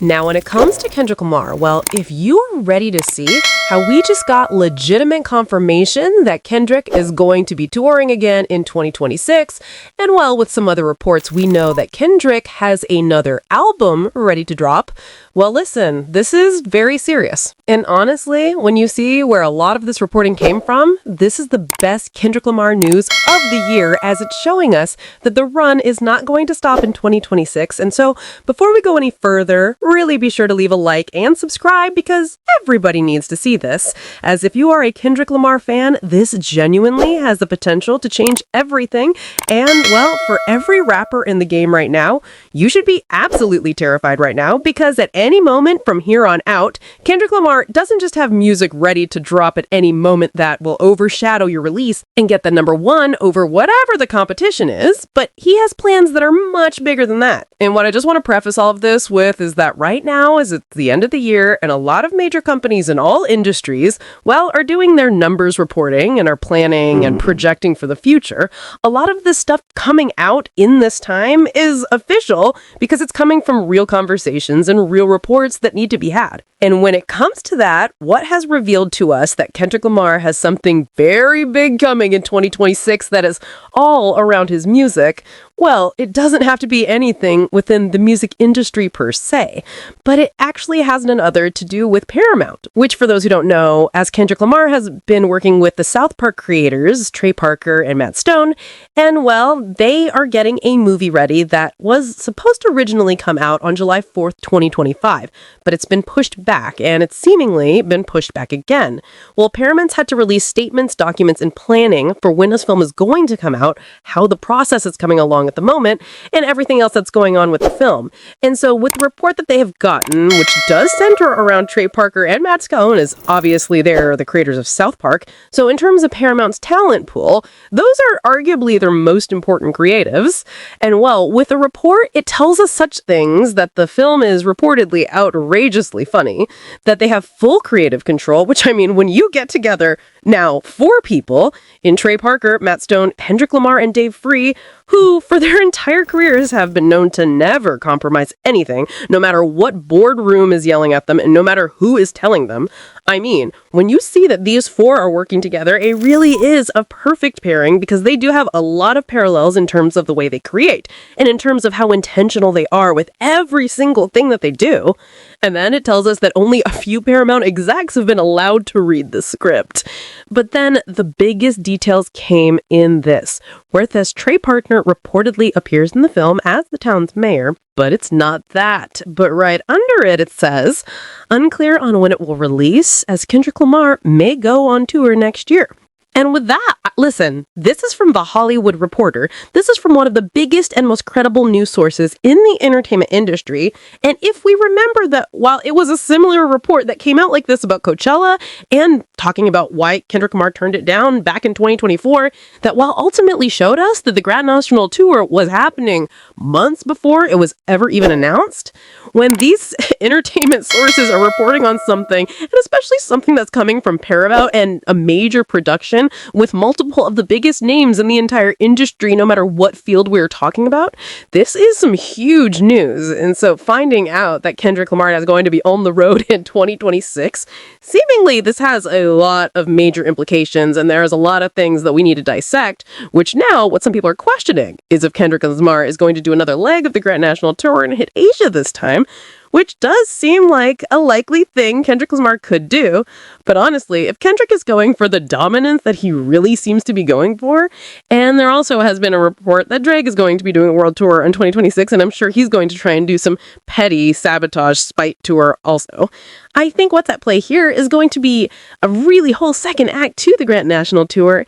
Now, when it comes to Kendrick Lamar, well, if you are ready to see how we just got legitimate confirmation that Kendrick is going to be touring again in 2026, and well, with some other reports, we know that Kendrick has another album ready to drop. Well, listen, this is very serious. And honestly, when you see where a lot of this reporting came from, this is the best Kendrick Lamar news of the year, as it's showing us that the run is not going to stop in 2026. And so, before we go any further, really be sure to leave a like and subscribe because everybody needs to see this. As if you are a Kendrick Lamar fan, this genuinely has the potential to change everything. And well, for every rapper in the game right now, you should be absolutely terrified right now because at any moment from here on out, Kendrick Lamar doesn't just have music ready to drop at any moment that will overshadow your release and get the #1 over whatever the competition is, but he has plans that are much bigger than that. And what I just want to preface all of this with is that right now is at the end of the year and a lot of major companies in all industries, well, are doing their numbers reporting and are planning and projecting for the future. A lot of this stuff coming out in this time is official because it's coming from real conversations and real reports that need to be had. And when it comes to that, what has revealed to us that Kendrick Lamar has something very big coming in 2026 that is all around his music? Well, it doesn't have to be anything within the music industry per se, but it actually has none other to do with Paramount, which for those who don't know, as Kendrick Lamar has been working with the South Park creators, Trey Parker and Matt Stone, and well, they are getting a movie ready that was supposed to originally come out on July 4th, 2025, but it's been pushed back, and it's seemingly been pushed back again. Well, Paramount's had to release statements, documents, and planning for when this film is going to come out, how the process is coming along at the moment, and everything else that's going on with the film. And so with the report that they have gotten, which does center around Trey Parker and Matt Stone, as obviously they're the creators of South Park, so in terms of Paramount's talent pool, those are arguably their most important creatives. And well, with the report, it tells us such things that the film is reportedly outrageously funny, that they have full creative control, which I mean, when you get together now 4 people in Trey Parker, Matt Stone, Kendrick Lamar, and Dave Free, who for their entire careers have been known to never compromise anything, no matter what boardroom is yelling at them and no matter who is telling them. I mean, when you see that these 4 are working together, it really is a perfect pairing because they do have a lot of parallels in terms of the way they create and in terms of how intentional they are with every single thing that they do. And then it tells us that only a few Paramount execs have been allowed to read the script. But then the biggest details came in this, where this Trey Parker reportedly appears in the film as the town's mayor, but it's not that. But right under it, it says, unclear on when it will release, as Kendrick Lamar may go on tour next year. And with that, listen, this is from The Hollywood Reporter. This is from one of the biggest and most credible news sources in the entertainment industry. And if we remember that while it was a similar report that came out like this about Coachella and talking about why Kendrick Lamar turned it down back in 2024, that while ultimately showed us that the Grand National Tour was happening months before it was ever even announced, when these entertainment sources are reporting on something, and especially something that's coming from Paramount and a major production with multiple of the biggest names in the entire industry, no matter what field we're talking about, this is some huge news. And so finding out that Kendrick Lamar is going to be on the road in 2026, seemingly this has a lot of major implications, and there's a lot of things that we need to dissect, which now what some people are questioning is if Kendrick Lamar is going to do another leg of the Grand National Tour and hit Asia this time, which does seem like a likely thing Kendrick Lamar could do. But honestly, if Kendrick is going for the dominance that he really seems to be going for, and there also has been a report that Drake is going to be doing a world tour in 2026, and I'm sure he's going to try and do some petty sabotage spite tour also, I think what's at play here is going to be a really whole second act to the Grand National Tour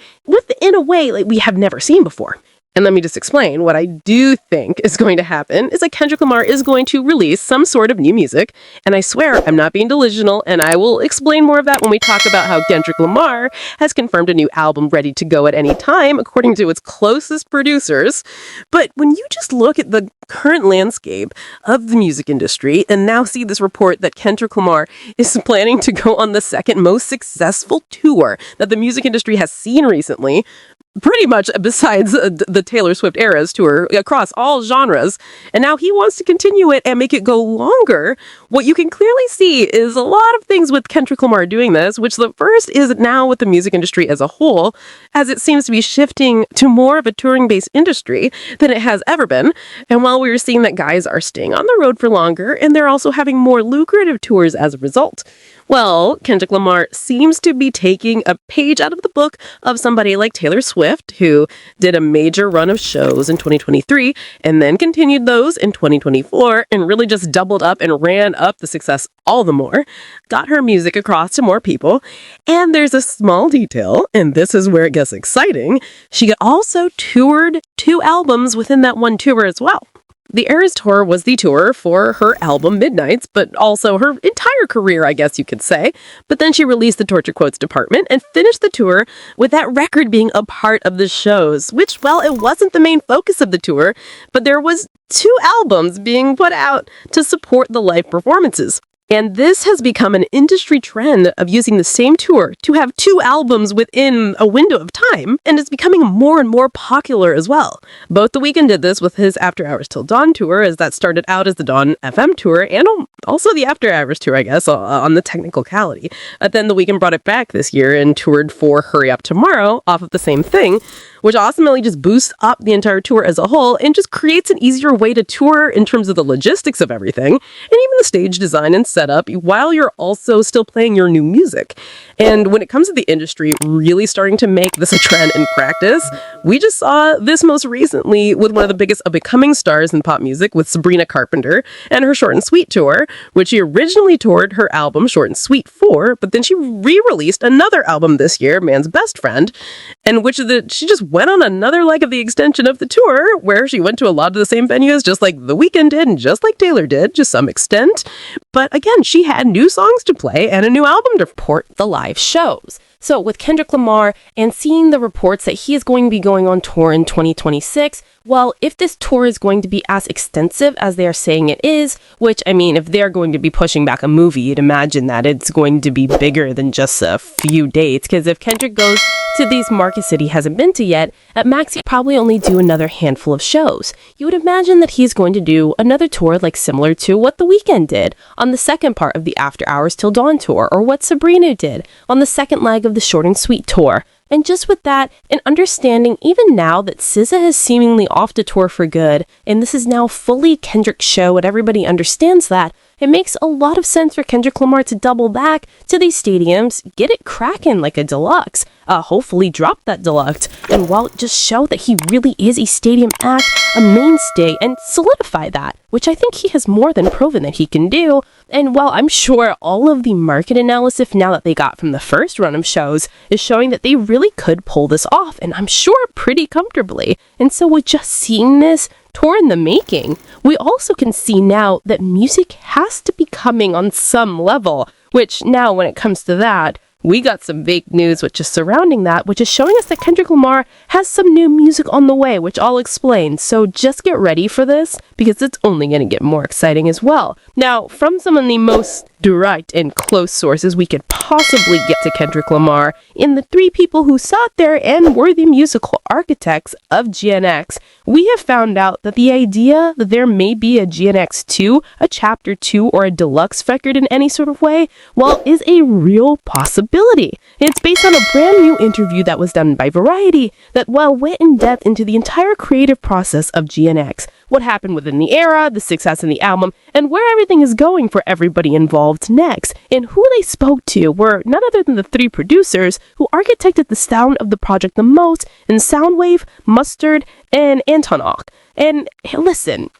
in a way like we have never seen before. And let me just explain what I do think is going to happen is that Kendrick Lamar is going to release some sort of new music. And I swear I'm not being delusional, and I will explain more of that when we talk about how Kendrick Lamar has confirmed a new album ready to go at any time, according to its closest producers. But when you just look at the current landscape of the music industry and now see this report that Kendrick Lamar is planning to go on the second most successful tour that the music industry has seen recently, pretty much besides the Taylor Swift Eras tour across all genres, and now he wants to continue it and make it go longer. What you can clearly see is a lot of things with Kendrick Lamar doing this, which the first is now with the music industry as a whole, as it seems to be shifting to more of a touring-based industry than it has ever been. And while we were seeing that guys are staying on the road for longer, and they're also having more lucrative tours as a result. Well, Kendrick Lamar seems to be taking a page out of the book of somebody like Taylor Swift, who did a major run of shows in 2023 and then continued those in 2024 and really just doubled up and ran up the success all the more, got her music across to more people. And there's a small detail, and this is where it gets exciting. She also toured 2 albums within that one tour as well. The Eras Tour was the tour for her album Midnights, but also her entire career, I guess you could say. But then she released the Torture Quotes department and finished the tour with that record being a part of the shows, which, well, it wasn't the main focus of the tour, but there was 2 albums being put out to support the live performances. And this has become an industry trend of using the same tour to have 2 albums within a window of time, and it's becoming more and more popular as well. Both The Weeknd did this with his After Hours Till Dawn tour, as that started out as the Dawn FM tour, and also the After Hours tour, I guess, on the technicality. Then The Weeknd brought it back this year and toured for Hurry Up Tomorrow off of the same thing, which ultimately just boosts up the entire tour as a whole and just creates an easier way to tour in terms of the logistics of everything, and even the stage design and setup, while you're also still playing your new music. And when it comes to the industry really starting to make this a trend in practice, we just saw this most recently with one of the biggest up-and-coming stars in pop music, with Sabrina Carpenter and her Short and Sweet tour, which she originally toured her album Short and Sweet for, but then she re-released another album this year, Man's Best Friend, and she just went on another leg of the extension of the tour, where she went to a lot of the same venues, just like The Weeknd did and just like Taylor did, to some extent. But again, she had new songs to play and a new album to report the live shows. So with Kendrick Lamar and seeing the reports that he is going to be going on tour in 2026, well, if this tour is going to be as extensive as they are saying it is, which, I mean, if they're going to be pushing back a movie, you'd imagine that it's going to be bigger than just a few dates. Because if Kendrick goes to these markets that he hasn't been to yet, at max he'd probably only do another handful of shows. You would imagine that he's going to do another tour like similar to what The Weeknd did on the second part of the After Hours Till Dawn tour, or what Sabrina did on the second leg of the Short and Sweet tour. And just with that, and understanding even now that SZA has seemingly off to tour for good, and this is now fully Kendrick's show and everybody understands that, it makes a lot of sense for Kendrick Lamar to double back to these stadiums, get it cracking like a deluxe, hopefully drop that deluxe, and just show that he really is a stadium act, a mainstay, and solidify that, which I think he has more than proven that he can do. And while I'm sure all of the market analysis now that they got from the first run of shows is showing that they really could pull this off, and I'm sure pretty comfortably. And so with just seeing this tour in the making, we also can see now that music has to be coming on some level, which now when it comes to that, we got some big news which is surrounding that, which is showing us that Kendrick Lamar has some new music on the way, which I'll explain. So just get ready for this, because it's only going to get more exciting as well. Now, from some of the most direct and close sources we could possibly get to Kendrick Lamar, in the 3 people who sat there and were the musical architects of GNX, we have found out that the idea that there may be a GNX2, a Chapter 2, or a deluxe record in any sort of way, well, is a real possibility. It's based on a brand new interview that was done by Variety that, well, went in depth into the entire creative process of GNX, what happened within the era, the success in the album, and where everything is going for everybody involved next. And who they spoke to were none other than the 3 producers who architected the sound of the project the most in Sounwave, Mustard, and Antonoff. And listen,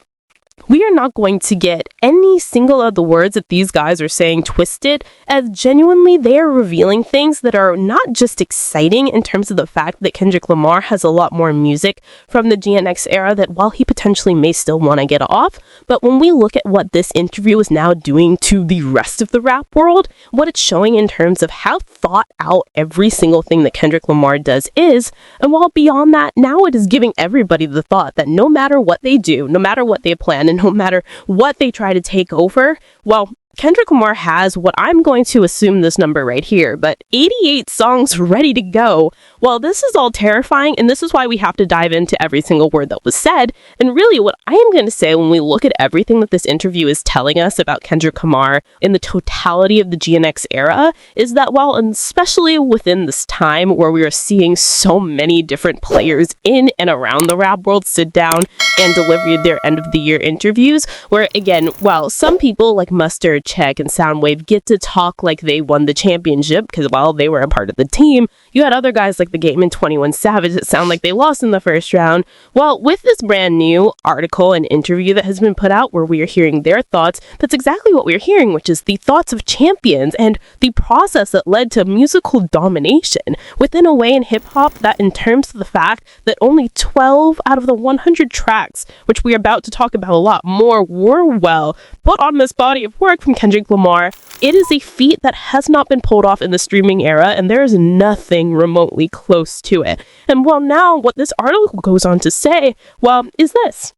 we are not going to get any single of the words that these guys are saying twisted, as genuinely they are revealing things that are not just exciting in terms of the fact that Kendrick Lamar has a lot more music from the GNX era that while he potentially may still want to get off, but when we look at what this interview is now doing to the rest of the rap world, what it's showing in terms of how thought out every single thing that Kendrick Lamar does is, and while beyond that, now it is giving everybody the thought that no matter what they do, no matter what they plan, and no matter what they try to take over, well, Kendrick Lamar has what I'm going to assume this number right here, but 88 songs ready to go. Well, this is all terrifying, and this is why we have to dive into every single word that was said. And really, what I am going to say when we look at everything that this interview is telling us about Kendrick Lamar in the totality of the GNX era is that while, and especially within this time where we are seeing so many different players in and around the rap world sit down and deliver their end of the year interviews, where again, while some people like Mustard, Check, and Sounwave get to talk like they won the championship because, well, they were a part of the team, you had other guys like The Game and 21 Savage that sound like they lost in the first round. Well, with this brand new article and interview that has been put out where we are hearing their thoughts, that's exactly what we're hearing, which is the thoughts of champions and the process that led to musical domination within a way in hip-hop that, in terms of the fact that only 12 out of the 100 tracks, which we are about to talk about a lot more, were, well, put on this body of work from Kendrick Lamar. It is a feat that has not been pulled off in the streaming era, and there is nothing remotely close to it. And well, now what this article goes on to say, well, is this.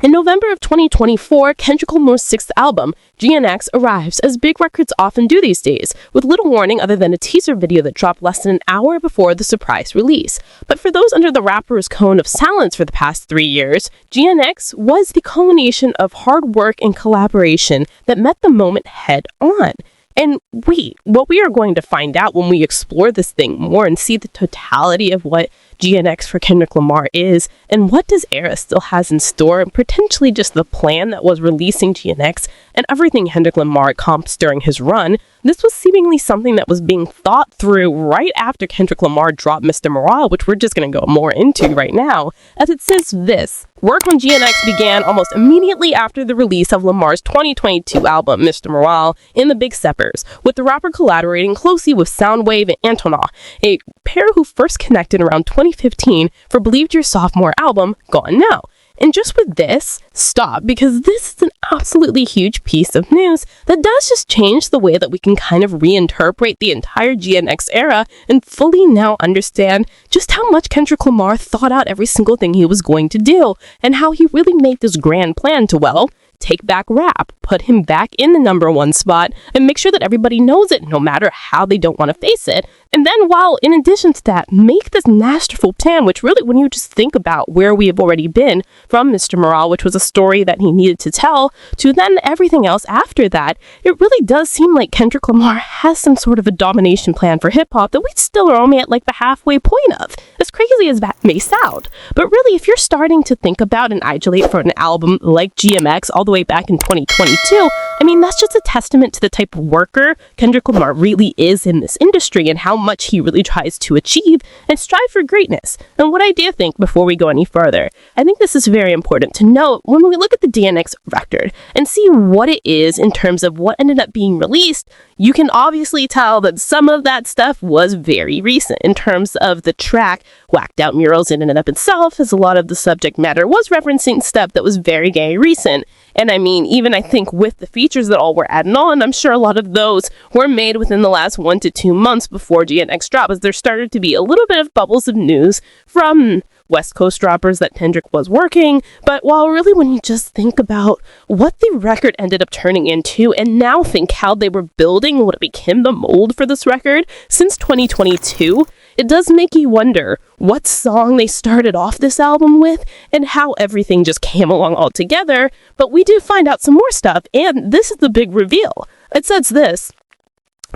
In November of 2024, Kendrick Lamar's sixth album, GNX, arrives, as big records often do these days, with little warning other than a teaser video that dropped less than an hour before the surprise release. But for those under the rapper's cone of silence for the past 3 years, GNX was the culmination of hard work and collaboration that met the moment head on. And what we are going to find out when we explore this thing more and see the totality of what GNX for Kendrick Lamar is, and what does Era still has in store, and potentially just the plan that was releasing GNX and everything Kendrick Lamar accomplished during his run. This was seemingly something that was being thought through right after Kendrick Lamar dropped Mr. Morale, which we're just going to go more into right now, as it says this. Work on GNX began almost immediately after the release of Lamar's 2022 album, Mr. Morale, in the Big Steppers, with the rapper collaborating closely with Sounwave and Antonoff, a pair who first connected around 2015 for Believed Your sophomore album, Gone Now. And just with this, stop, because this is an absolutely huge piece of news that does just change the way that we can kind of reinterpret the entire GNX era and fully now understand just how much Kendrick Lamar thought out every single thing he was going to do, and how he really made this grand plan to, well, take back rap, put him back in the #1 spot, and make sure that everybody knows it, no matter how they don't want to face it. And then, while in addition to that, make this masterful plan, which really, when you just think about where we have already been from Mr. Morale, which was a story that he needed to tell, to then everything else after that, it really does seem like Kendrick Lamar has some sort of a domination plan for hip-hop that we still are only at like the halfway point of, as crazy as that may sound. But really, if you're starting to think about and isolate for an album like GMX all the way back in 2022, I mean, that's just a testament to the type of worker Kendrick Lamar really is in this industry and how much he really tries to achieve and strive for greatness. And what I do think, before we go any further, I think this is very important to note when we look at the DNX record and see what it is in terms of what ended up being released. You can obviously tell that some of that stuff was very recent in terms of the track Whacked Out Murals in and of itself, as a lot of the subject matter was referencing stuff that was very, very recent. And I mean, even I think with the features that all were added on, I'm sure a lot of those were made within the last 1 to 2 months before GNX dropped, as there started to be a little bit of bubbles of news from West Coast rappers that Kendrick was working. But while really, when you just think about what the record ended up turning into, and now think how they were building what became the mold for this record since 2022, it does make you wonder what song they started off this album with and how everything just came along all together. But we do find out some more stuff, and this is the big reveal. It says this.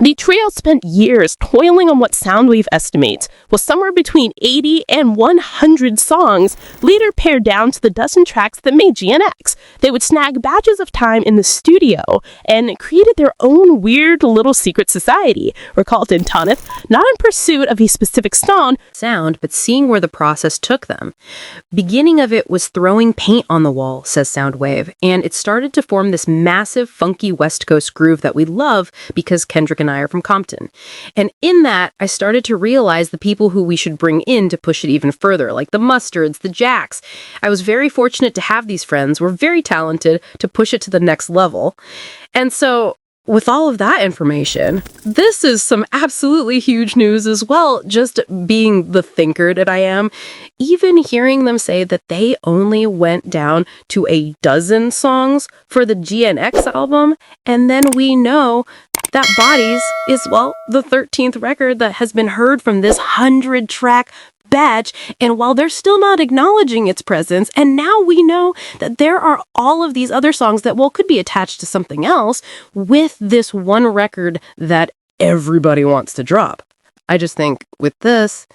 The trio spent years toiling on what Sounwave estimates was somewhere between 80 and 100 songs, later pared down to the dozen tracks that made GNX. They would snag batches of time in the studio and created their own weird little secret society, or called Antonoff, not in pursuit of a specific sound, but seeing where the process took them. Beginning of it was throwing paint on the wall, says Sounwave, and it started to form this massive, funky West Coast groove that we love because Kendrick and I are from Compton. And in that, I started to realize the people who we should bring in to push it even further, like the Mustards, the Jacks. I was very fortunate to have these friends. We're very talented to push it to the next level. And so with all of that information, this is some absolutely huge news as well, just being the thinker that I am. Even hearing them say that they only went down to a dozen songs for the GNX album, and then we know that Bodies is, well, the 13th record that has been heard from this 100-track batch, and while they're still not acknowledging its presence, and now we know that there are all of these other songs that, well, could be attached to something else with this one record that everybody wants to drop. I just think with this,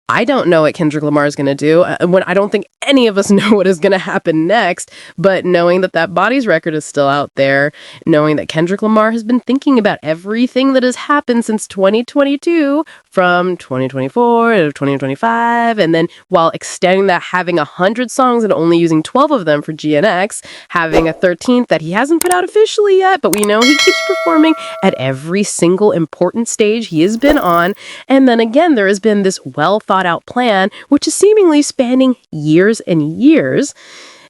I don't know what Kendrick Lamar is going to do. I don't think any of us know what is going to happen next, but knowing that that Bodies record is still out there, knowing that Kendrick Lamar has been thinking about everything that has happened since 2022, from 2024 to 2025, and then while extending that, having 100 songs and only using 12 of them for GNX, having a 13th that he hasn't put out officially yet, but we know he keeps performing at every single important stage he has been on, and then again, there has been this well-thought-out plan, which is seemingly spanning years and years.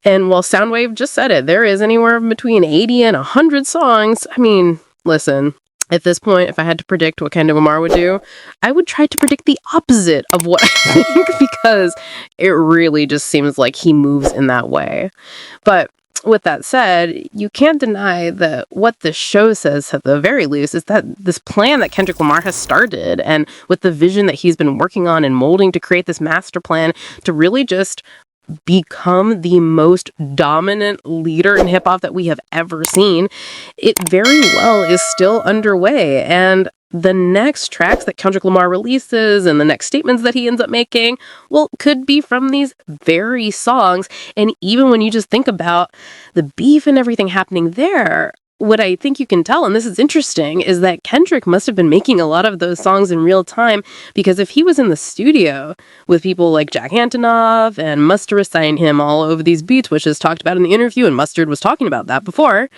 And while Sounwave just said it, there is anywhere between 80 and 100 songs. I mean, listen, at this point, if I had to predict what Kendrick Lamar would do, I would try to predict the opposite of what I think, because it really just seems like he moves in that way. But with that said, you can't deny that what the show says, at the very least, is that this plan that Kendrick Lamar has started, and with the vision that he's been working on and molding to create this master plan to really just become the most dominant leader in hip-hop that we have ever seen, it very well is still underway. And the next tracks that Kendrick Lamar releases and the next statements that he ends up making, well, could be from these very songs. And even when you just think about the beef and everything happening there, what I think you can tell, and this is interesting, is that Kendrick must have been making a lot of those songs in real time, because if he was in the studio with people like Jack Antonoff and Mustard assigned him all over these beats, which is talked about in the interview, and Mustard was talking about that before,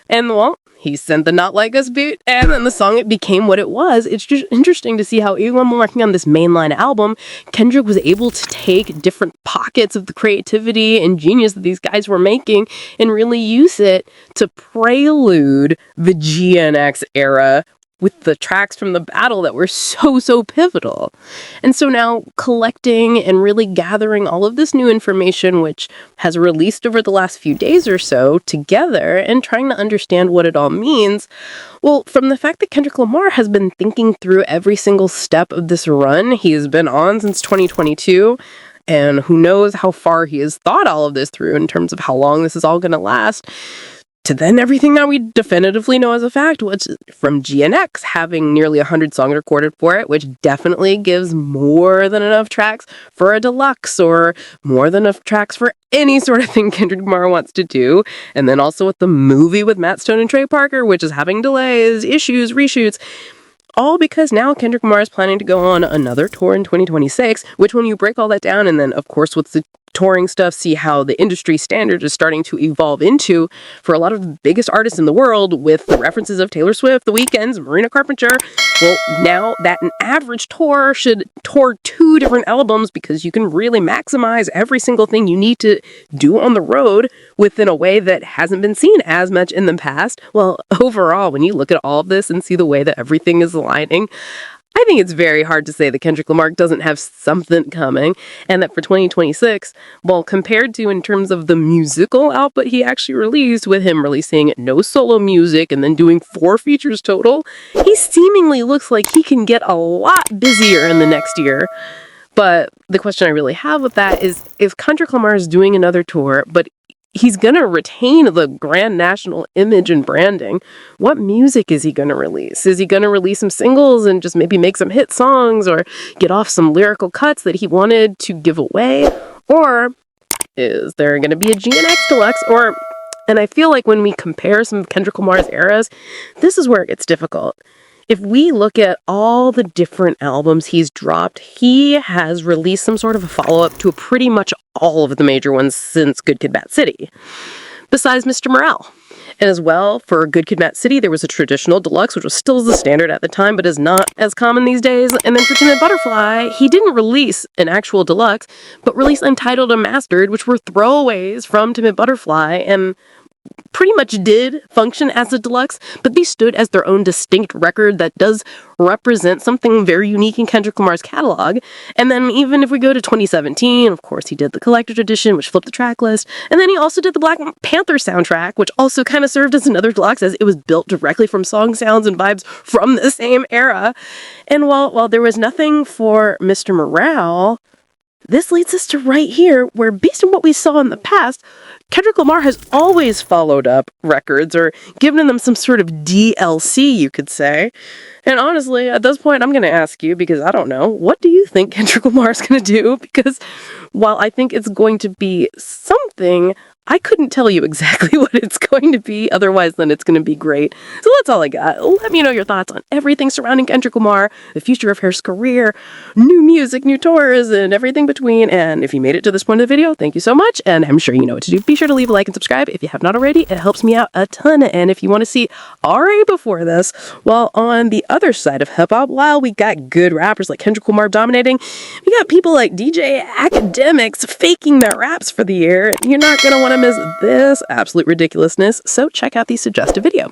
and well, he sent the Not Like Us beat, and then the song, it became what it was. It's just interesting to see how even when working on this mainline album, Kendrick was able to take different pockets of the creativity and genius that these guys were making and really use it to prelude the GNX era with the tracks from the battle that were so pivotal. And so now collecting and really gathering all of this new information, which has released over the last few days or so, together and trying to understand what it all means. Well, from the fact that Kendrick Lamar has been thinking through every single step of this run he has been on since 2022, and who knows how far he has thought all of this through in terms of how long this is all going to last, to then everything that we definitively know as a fact, which from GNX having nearly 100 songs recorded for it, which definitely gives more than enough tracks for a deluxe, or more than enough tracks for any sort of thing Kendrick Lamar wants to do. And then also with the movie with Matt Stone and Trey Parker, which is having delays, issues, reshoots, all because now Kendrick Lamar is planning to go on another tour in 2026, which when you break all that down, and then of course with the touring stuff, see how the industry standard is starting to evolve into for a lot of the biggest artists in the world, with the references of Taylor Swift, The Weeknd, Sabrina Carpenter. Well, now that an average tour should tour 2 different albums, because you can really maximize every single thing you need to do on the road within a way that hasn't been seen as much in the past. Well, overall, when you look at all of this and see the way that everything is aligning, I think it's very hard to say that Kendrick Lamar doesn't have something coming, and that for 2026, well, compared to in terms of the musical output he actually released, with him releasing no solo music and then doing 4 features total, he seemingly looks like he can get a lot busier in the next year. But the question I really have with that is, if Kendrick Lamar is doing another tour, but he's going to retain the grand national image and branding, what music is he going to release? Is he going to release some singles and just maybe make some hit songs, or get off some lyrical cuts that he wanted to give away? Or is there going to be a GNX Deluxe? And I feel like when we compare some of Kendrick Lamar's eras, this is where it gets difficult. If we look at all the different albums he's dropped, he has released some sort of a follow-up to pretty much all of the major ones since Good Kid, Mad City, besides Mr. Morale. And as well, for Good Kid, Mad City, there was a traditional deluxe, which was still the standard at the time, but is not as common these days. And then for Timid Butterfly, he didn't release an actual deluxe, but released Untitled and Mastered, which were throwaways from Timid Butterfly. And pretty much did function as a deluxe, but these stood as their own distinct record that does represent something very unique in Kendrick Lamar's catalog. And then even if we go to 2017, of course, he did the collector's edition, which flipped the track list. And then he also did the Black Panther soundtrack, which also kind of served as another deluxe, as it was built directly from song sounds and vibes from the same era. And while there was nothing for Mr. Morale, this leads us to right here, where based on what we saw in the past, Kendrick Lamar has always followed up records or given them some sort of DLC, you could say. And honestly, at this point, I'm going to ask you, because I don't know, what do you think Kendrick Lamar is going to do? Because while I think it's going to be something, I couldn't tell you exactly what it's going to be. Otherwise, then it's going to be great. So that's all I got. Let me know your thoughts on everything surrounding Kendrick Lamar, the future of his career, new music, new tours, and everything between. And if you made it to this point of the video, thank you so much. And I'm sure you know what to do. Be sure to leave a like and subscribe if you have not already. It helps me out a ton. And if you want to see Ari before this, well, on the other side of hip hop, while we got good rappers like Kendrick Lamar dominating, we got people like DJ academics faking their raps for the year. You're not going to want to miss this absolute ridiculousness, so check out the suggested video.